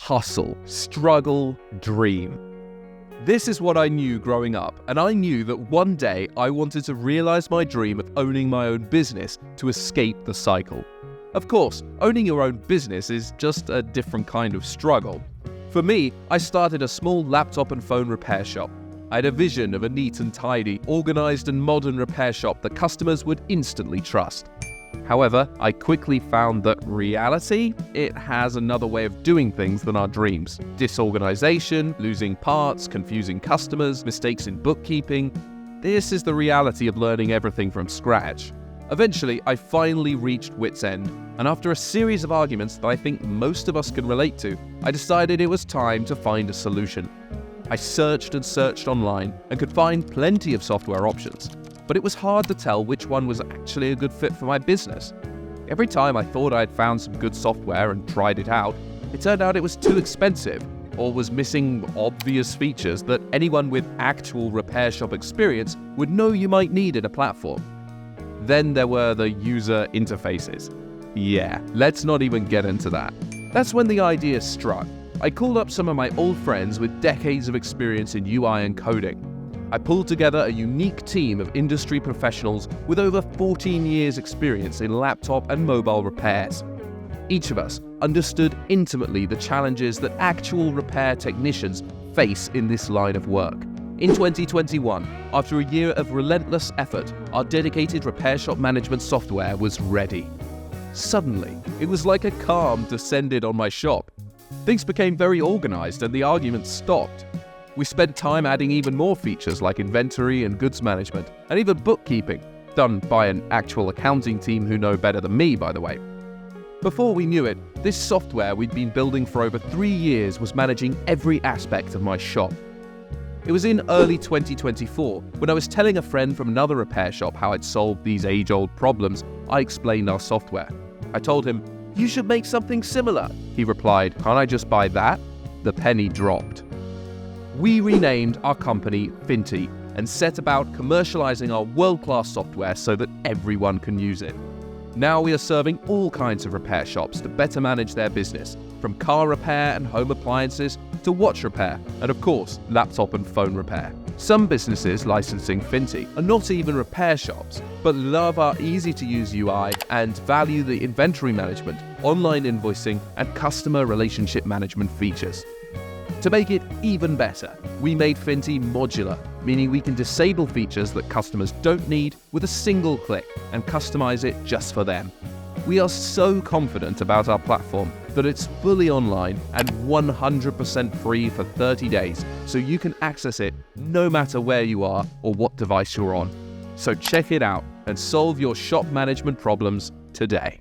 hustle, struggle, dream. This is what I knew growing up, and I knew that one day I wanted to realize my dream of owning my own business to escape the cycle. Of course, owning your own business is just a different kind of struggle. For me, I started a small laptop and phone repair shop. I had a vision of a neat and tidy, organized and modern repair shop that customers would instantly trust. However, I quickly found that reality, it has another way of doing things than our dreams. Disorganization, losing parts, confusing customers, mistakes in bookkeeping. This is the reality of learning everything from scratch. Eventually, I finally reached wit's end, and after a series of arguments that I think most of us can relate to, I decided it was time to find a solution. I searched and searched online and could find plenty of software options, but it was hard to tell which one was actually a good fit for my business. Every time I thought I had found some good software and tried it out, it turned out it was too expensive or was missing obvious features that anyone with actual repair shop experience would know you might need in a platform. Then there were the user interfaces. Yeah, let's not even get into that. That's when the idea struck. I called up some of my old friends with decades of experience in UI and coding. I pulled together a unique team of industry professionals with over 14 years experience in laptop and mobile repairs. Each of us understood intimately the challenges that actual repair technicians face in this line of work. In 2021, after a year of relentless effort, our dedicated repair shop management software was ready. Suddenly, it was like a calm descended on my shop. Things became very organized and the arguments stopped. We spent time adding even more features like inventory and goods management, and even bookkeeping, done by an actual accounting team who know better than me, by the way. Before we knew it, this software we'd been building for over 3 years was managing every aspect of my shop. It was in early 2024, when I was telling a friend from another repair shop how I'd solved these age-old problems, I explained our software. I told him, "You should make something similar." He replied, "Can't I just buy that?" The penny dropped. We renamed our company Finty and set about commercializing our world-class software so that everyone can use it. Now we are serving all kinds of repair shops to better manage their business, from car repair and home appliances to watch repair, and of course, laptop and phone repair. Some businesses licensing Finty are not even repair shops, but love our easy-to-use UI and value the inventory management, online invoicing, and customer relationship management features. To make it even better, we made Finty modular, meaning we can disable features that customers don't need with a single click and customize it just for them. We are so confident about our platform that it's fully online and 100% free for 30 days, so you can access it no matter where you are or what device you're on. So check it out and solve your shop management problems today.